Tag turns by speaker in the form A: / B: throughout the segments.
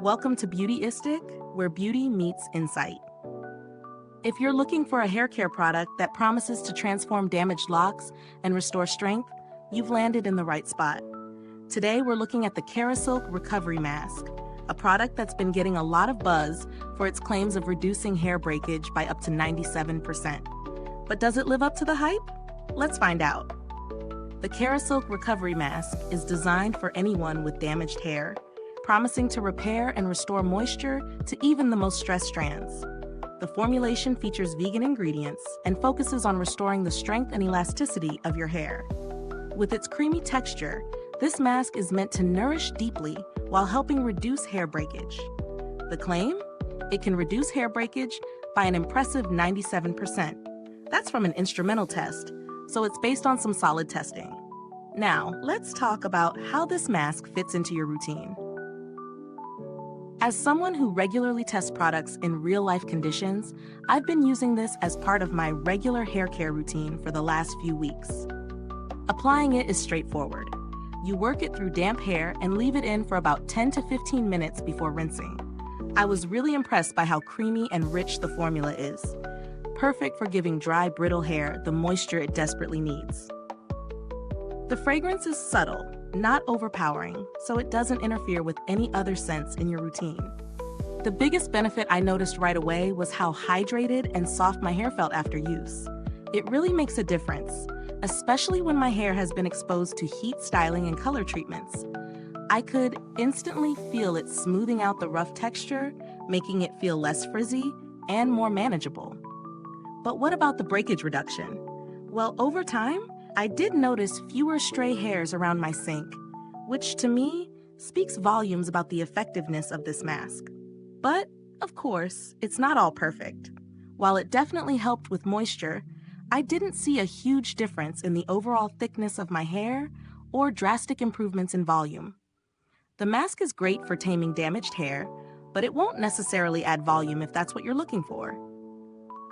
A: Welcome to Beautyistic, where beauty meets insight. If you're looking for a hair care product that promises to transform damaged locks and restore strength, you've landed in the right spot. Today, we're looking at the KERASILK Recovery Mask, a product that's been getting a lot of buzz for its claims of reducing hair breakage by up to 97%. But does it live up to the hype? Let's find out. The KERASILK Recovery Mask is designed for anyone with damaged hair, promising to repair and restore moisture to even the most stressed strands. The formulation features vegan ingredients and focuses on restoring the strength and elasticity of your hair. With its creamy texture, this mask is meant to nourish deeply while helping reduce hair breakage. The claim? It can reduce hair breakage by an impressive 97%. That's from an instrumental test, so it's based on some solid testing. Now, let's talk about how this mask fits into your routine. As someone who regularly tests products in real-life conditions, I've been using this as part of my regular hair care routine for the last few weeks. Applying it is straightforward. You work it through damp hair and leave it in for about 10 to 15 minutes before rinsing. I was really impressed by how creamy and rich the formula is. Perfect for giving dry, brittle hair the moisture it desperately needs. The fragrance is subtle, not overpowering, so it doesn't interfere with any other scents in your routine. The biggest benefit I noticed right away was how hydrated and soft my hair felt after use. It really makes a difference, especially when my hair has been exposed to heat styling and color treatments. I could instantly feel it smoothing out the rough texture, making it feel less frizzy and more manageable. But what about the breakage reduction? Well, over time, I did notice fewer stray hairs around my sink, which to me speaks volumes about the effectiveness of this mask. But, of course, it's not all perfect. While it definitely helped with moisture, I didn't see a huge difference in the overall thickness of my hair or drastic improvements in volume. The mask is great for taming damaged hair, but it won't necessarily add volume if that's what you're looking for.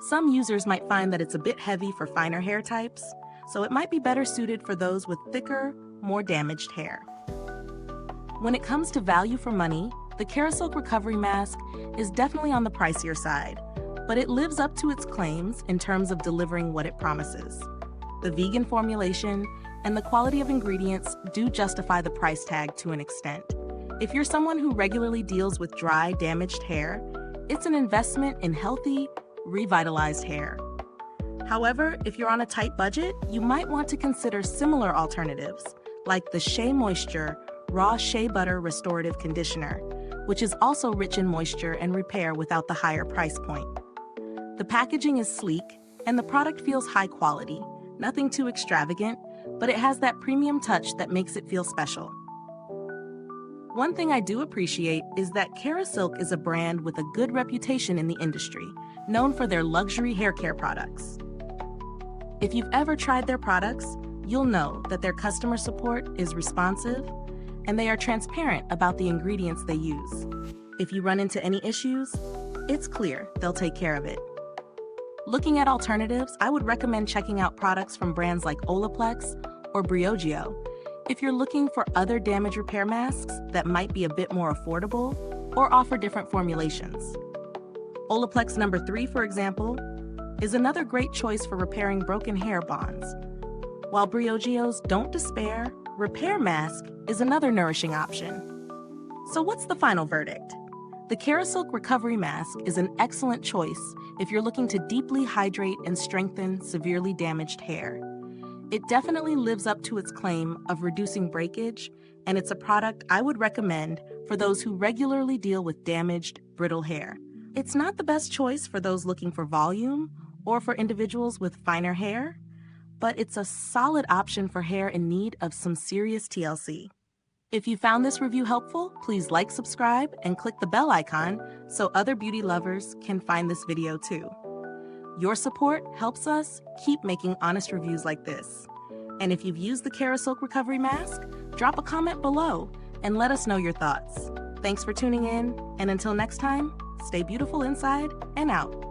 A: Some users might find that it's a bit heavy for finer hair types, so it might be better suited for those with thicker, more damaged hair. When it comes to value for money, the KERASILK Recovery Mask is definitely on the pricier side, but it lives up to its claims in terms of delivering what it promises. The vegan formulation and the quality of ingredients do justify the price tag to an extent. If you're someone who regularly deals with dry, damaged hair, it's an investment in healthy, revitalized hair. However, if you're on a tight budget, you might want to consider similar alternatives, like the Shea Moisture Raw Shea Butter Restorative Conditioner, which is also rich in moisture and repair without the higher price point. The packaging is sleek, and the product feels high quality, nothing too extravagant, but it has that premium touch that makes it feel special. One thing I do appreciate is that KERASILK is a brand with a good reputation in the industry, known for their luxury hair care products. If you've ever tried their products, you'll know that their customer support is responsive and they are transparent about the ingredients they use. If you run into any issues, it's clear they'll take care of it. Looking at alternatives, I would recommend checking out products from brands like Olaplex or Briogeo if you're looking for other damage repair masks that might be a bit more affordable or offer different formulations. Olaplex No. 3, for example, is another great choice for repairing broken hair bonds. While Briogeo's Don't Despair Repair Mask is another nourishing option. So what's the final verdict? The KERASILK Recovery Mask is an excellent choice if you're looking to deeply hydrate and strengthen severely damaged hair. It definitely lives up to its claim of reducing breakage, and it's a product I would recommend for those who regularly deal with damaged, brittle hair. It's not the best choice for those looking for volume or for individuals with finer hair, but it's a solid option for hair in need of some serious TLC. If you found this review helpful, please like, subscribe, and click the bell icon so other beauty lovers can find this video too. Your support helps us keep making honest reviews like this. And if you've used the KERASILK Recovery Mask, drop a comment below and let us know your thoughts. Thanks for tuning in, and until next time, stay beautiful inside and out.